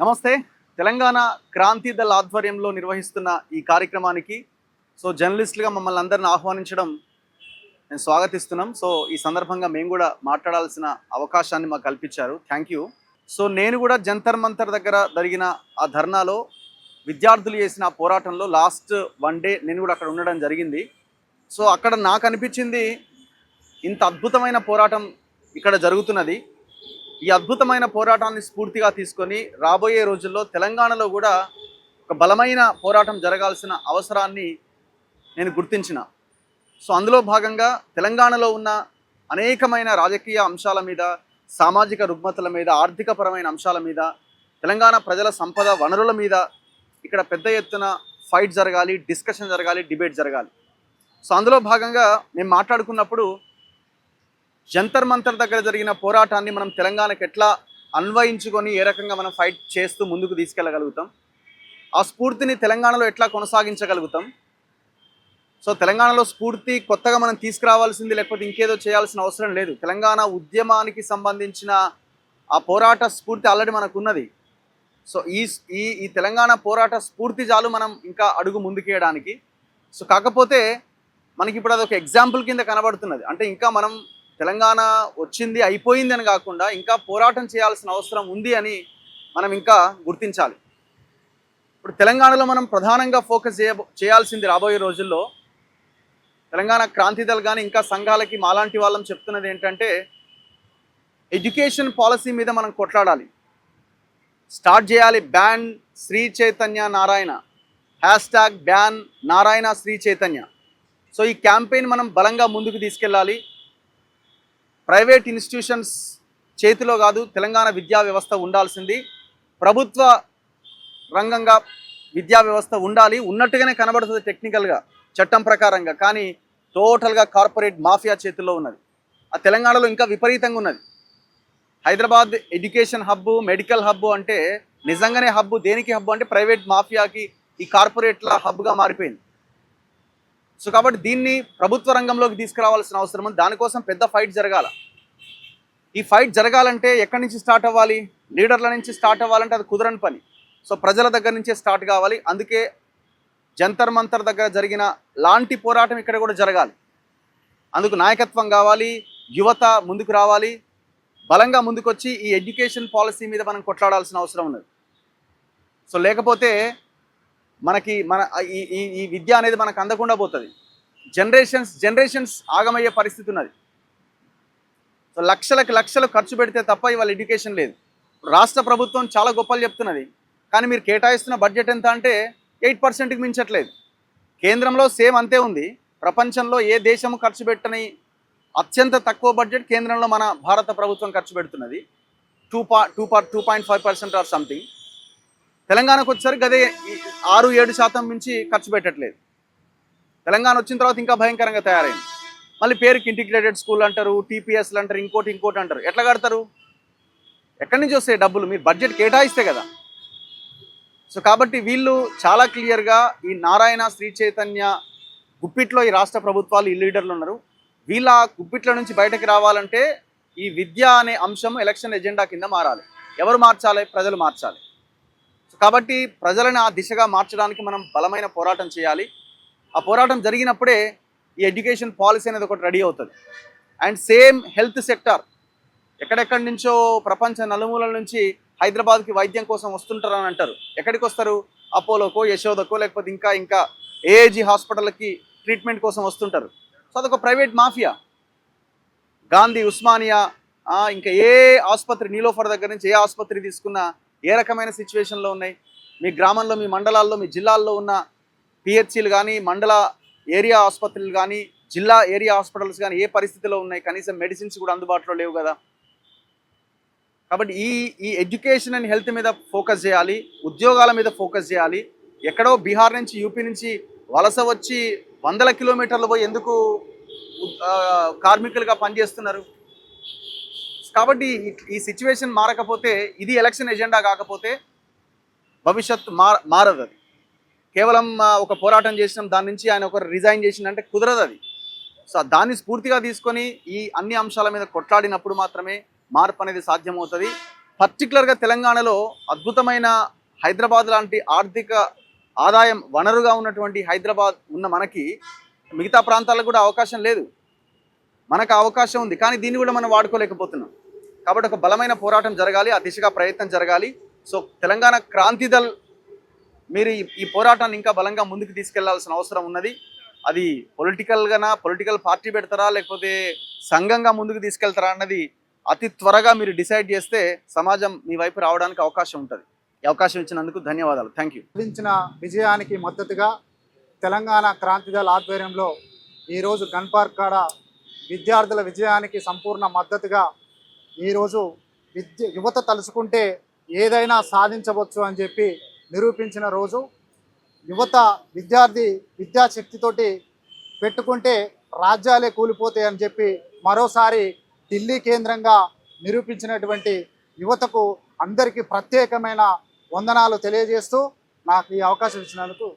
నమస్తే. తెలంగాణ క్రాంతి దళ్ ఆధ్వర్యంలో నిర్వహిస్తున్న ఈ కార్యక్రమానికి జర్నలిస్టులుగా మమ్మల్ని అందరిని ఆహ్వానించడం నేను స్వాగతిస్తున్నాం. ఈ సందర్భంగా మేము కూడా మాట్లాడాల్సిన అవకాశాన్ని మాకు కల్పించారు. Thank you. నేను కూడా జంతర్ మంతర్ దగ్గర జరిగిన ఆ ధర్నాలో విద్యార్థులు చేసిన ఆ పోరాటంలో లాస్ట్ వన్ డే నేను కూడా అక్కడ ఉండడం జరిగింది. అక్కడ నాకు అనిపించింది ఇంత అద్భుతమైన పోరాటం ఇక్కడ జరుగుతున్నది. ఈ అద్భుతమైన పోరాటాన్ని స్ఫూర్తిగా తీసుకొని రాబోయే రోజుల్లో తెలంగాణలో కూడా ఒక బలమైన పోరాటం జరగాల్సిన అవసరాన్ని నేను గుర్తించిన. అందులో భాగంగా తెలంగాణలో ఉన్న అనేకమైన రాజకీయ అంశాల మీద, సామాజిక రుగ్మతల మీద, ఆర్థికపరమైన అంశాల మీద, తెలంగాణ ప్రజల సంపద వనరుల మీద ఇక్కడ పెద్ద ఎత్తున ఫైట్ జరగాలి, డిస్కషన్ జరగాలి, డిబేట్ జరగాలి. అందులో భాగంగా మేము మాట్లాడుకున్నప్పుడు జంతర్ మంతర్ దగ్గర జరిగిన పోరాటాన్ని మనం తెలంగాణకు ఎట్లా అన్వయించుకొని ఏ రకంగా మనం ఫైట్ చేస్తూ ముందుకు తీసుకెళ్ళగలుగుతాం, ఆ స్ఫూర్తిని తెలంగాణలో ఎట్లా కొనసాగించగలుగుతాం. తెలంగాణలో స్ఫూర్తి కొత్తగా మనం తీసుకురావాల్సింది లేకపోతే ఇంకేదో చేయాల్సిన అవసరం లేదు. తెలంగాణ ఉద్యమానికి సంబంధించిన ఆ పోరాట స్ఫూర్తి ఆల్రెడీ మనకు ఉన్నది. ఈ తెలంగాణ పోరాట స్ఫూర్తి చాలు మనం ఇంకా అడుగు ముందుకేయడానికి. కాకపోతే మనకి ఇప్పుడు అదొక ఎగ్జాంపుల్ కింద కనబడుతున్నది. అంటే ఇంకా మనం తెలంగాణ వచ్చింది అయిపోయింది అని కాకుండా ఇంకా పోరాటం చేయాల్సిన అవసరం ఉంది అని మనం ఇంకా గుర్తించాలి. ఇప్పుడు తెలంగాణలో మనం ప్రధానంగా ఫోకస్ చేయాల్సింది రాబోయే రోజుల్లో తెలంగాణ క్రాంతి దళ్ కానీ ఇంకా సంఘాలకి మాలాంటి వాళ్ళం చెప్తున్నది ఏంటంటే ఎడ్యుకేషన్ పాలసీ మీద మనం కొట్లాడాలి. స్టార్ట్ చేయాలి ban Sri Chaitanya Narayana, hashtag ban Narayana Sri Chaitanya. ఈ క్యాంపెయిన్ మనం బలంగా ముందుకు తీసుకెళ్ళాలి. ప్రైవేట్ ఇన్స్టిట్యూషన్స్ చేతిలో కాదు తెలంగాణ విద్యా వ్యవస్థ ఉండాల్సింది. ప్రభుత్వ రంగంగా విద్యా వ్యవస్థ ఉండాలి. ఉన్నట్టుగానే కనబడుతుంది టెక్నికల్గా చట్టం ప్రకారంగా, కానీ టోటల్గా కార్పొరేట్ మాఫియా చేతుల్లో ఉన్నది. ఆ తెలంగాణలో ఇంకా విపరీతంగా ఉన్నది. Hyderabad education hub, medical hub అంటే నిజంగానే హబ్బు. దేనికి హబ్బు అంటే ప్రైవేట్ మాఫియాకి, ఈ కార్పొరేట్ల హబ్గా మారిపోయింది. కాబట్టి దీన్ని ప్రభుత్వ రంగంలోకి తీసుకురావాల్సిన అవసరం ఉంది. దానికోసం పెద్ద ఫైట్ జరగాల. ఈ ఫైట్ జరగాలంటే ఎక్కడి నుంచి స్టార్ట్ అవ్వాలి? లీడర్ల నుంచి స్టార్ట్ అవ్వాలంటే అది కుదరని పని. ప్రజల దగ్గర నుంచే స్టార్ట్ కావాలి. అందుకే జంతర్ మంతర్ దగ్గర జరిగిన లాంటి పోరాటం ఇక్కడ కూడా జరగాలి. అందుకు నాయకత్వం కావాలి, యువత ముందుకు రావాలి, బలంగా ముందుకొచ్చి ఈ ఎడ్యుకేషన్ పాలసీ మీద మనం కొట్లాడాల్సిన అవసరం ఉన్నది. లేకపోతే మనకి ఈ విద్య అనేది మనకు అందకుండా పోతుంది. జనరేషన్స్ ఆగమయ్యే పరిస్థితి ఉన్నది. లక్షలు ఖర్చు పెడితే తప్ప ఇవాళ ఎడ్యుకేషన్ లేదు. రాష్ట్ర ప్రభుత్వం చాలా గొప్పలు చెప్తున్నది, కానీ మీరు కేటాయిస్తున్న బడ్జెట్ ఎంత అంటే 8%కి మించట్లేదు. కేంద్రంలో సేమ్ అంతే ఉంది. ప్రపంచంలో ఏ దేశము ఖర్చు పెట్టని అత్యంత తక్కువ బడ్జెట్ కేంద్రంలో మన భారత ప్రభుత్వం ఖర్చు పెడుతున్నది. 2.5% ఆర్ సంథింగ్. తెలంగాణకు వచ్చేసరికి అదే 6-7% మించి ఖర్చు పెట్టట్లేదు. తెలంగాణ వచ్చిన తర్వాత ఇంకా భయంకరంగా తయారైంది. మళ్ళీ పేరుకి ఇంటిగ్రేటెడ్ స్కూల్ అంటారు, టీపీఎస్లు అంటారు, ఇంకోటి అంటారు. ఎట్లా కడతారు? ఎక్కడి నుంచి వస్తాయి డబ్బులు? మీరు బడ్జెట్ కేటాయిస్తే కదా. కాబట్టి వీళ్ళు చాలా క్లియర్గా ఈ నారాయణ శ్రీ చైతన్య గుప్పిట్లో ఈ రాష్ట్ర ప్రభుత్వాలు, ఈ లీడర్లు ఉన్నారు. వీళ్ళ గుప్పిట్ల నుంచి బయటకు రావాలంటే ఈ విద్య అనే అంశం ఎలక్షన్ ఎజెండా కింద మారాలి. ఎవరు మార్చాలి? ప్రజలు మార్చాలి. కాబట్టి ప్రజలను ఆ దిశగా మార్చడానికి మనం బలమైన పోరాటం చేయాలి. ఆ పోరాటం జరిగినప్పుడే ఈ ఎడ్యుకేషన్ పాలసీ అనేది ఒకటి రెడీ అవుతుంది. అండ్ సేమ్ హెల్త్ సెక్టార్, ఎక్కడెక్కడి నుంచో ప్రపంచ నలుమూలల నుంచి హైదరాబాద్కి వైద్యం కోసం వస్తుంటారని అంటారు. ఎక్కడికి వస్తారు? అపోలోకో, యశోదకో, లేకపోతే ఇంకా ఏఏజీ హాస్పిటల్కి ట్రీట్మెంట్ కోసం వస్తుంటారు. అదొక ప్రైవేట్ మాఫియా. గాంధీ, ఉస్మానియా, ఇంకా ఏ ఆసుపత్రి, నీలోఫర్ దగ్గర నుంచి ఏ ఆసుపత్రి తీసుకున్నా ఏ రకమైన సిచ్యువేషన్లో ఉన్నాయి? మీ గ్రామంలో, మీ మండలాల్లో, మీ జిల్లాల్లో ఉన్న పిహెచ్సిలు కానీ, మండల ఏరియా ఆసుపత్రులు కానీ, జిల్లా ఏరియా హాస్పిటల్స్ కానీ ఏ పరిస్థితిలో ఉన్నాయి? కనీసం మెడిసిన్స్ కూడా అందుబాటులో లేవు కదా. కాబట్టి ఈ ఎడ్యుకేషన్ అండ్ హెల్త్ మీద ఫోకస్ చేయాలి, ఉద్యోగాల మీద ఫోకస్ చేయాలి. ఎక్కడో బీహార్ నుంచి, యూపీ నుంచి వలస వచ్చి 100 కిలోమీటర్లు పోయి ఎందుకు కార్మికులుగా పనిచేస్తున్నారు? కాబట్టి ఈ సిచ్యువేషన్ మారకపోతే, ఇది ఎలక్షన్ ఎజెండా కాకపోతే భవిష్యత్తు మారదు. అది కేవలం ఒక పోరాటం చేసినాం, దాని నుంచి ఆయన ఒకరు రిజైన్ చేసిందంటే కుదరదు అది. దాన్ని స్ఫూర్తిగా తీసుకొని ఈ అన్ని అంశాల మీద కొట్లాడినప్పుడు మాత్రమే మార్పు అనేది సాధ్యమవుతుంది. పర్టికులర్గా తెలంగాణలో అద్భుతమైన హైదరాబాద్ లాంటి ఆర్థిక ఆదాయం వనరుగా ఉన్నటువంటి హైదరాబాద్ ఉన్న మనకి మిగతా ప్రాంతాలకు కూడా అవకాశం లేదు. మనకు అవకాశం ఉంది, కానీ దీన్ని కూడా మనం వాడుకోలేకపోతున్నాం. కాబట్టి ఒక బలమైన పోరాటం జరగాలి, ఆ దిశగా ప్రయత్నం జరగాలి. సో తెలంగాణ క్రాంతి దళ్ మీరు ఈ పోరాటాన్ని ఇంకా బలంగా ముందుకు తీసుకెళ్లాల్సిన అవసరం ఉన్నది. అది పొలిటికల్ పార్టీ పెడతారా, లేకపోతే సంఘంగా ముందుకు తీసుకెళ్తారా అన్నది అతి త్వరగా మీరు డిసైడ్ చేస్తే సమాజం మీ వైపు రావడానికి అవకాశం ఉంటుంది. ఈ అవకాశం ఇచ్చినందుకు ధన్యవాదాలు. Thank you. సాధించిన విజయానికి మద్దతుగా తెలంగాణ క్రాంతి దళ ఆధ్వర్యంలో ఈరోజు గన్ పార్క్ కాడ విద్యార్థుల విజయానికి సంపూర్ణ మద్దతుగా ఈరోజు యువత తలుచుకుంటే ఏదైనా సాధించవచ్చు అని చెప్పి నిరూపించిన రోజు. యువత విద్యాశక్తితోటి పెట్టుకుంటే రాజ్యాలే కూలిపోతాయి అని చెప్పి మరోసారి ఢిల్లీ కేంద్రంగా నిరూపించినటువంటి యువతకు అందరికీ ప్రత్యేకమైన వందనాలు తెలియజేస్తూ నాకు ఈ అవకాశం ఇచ్చినందుకు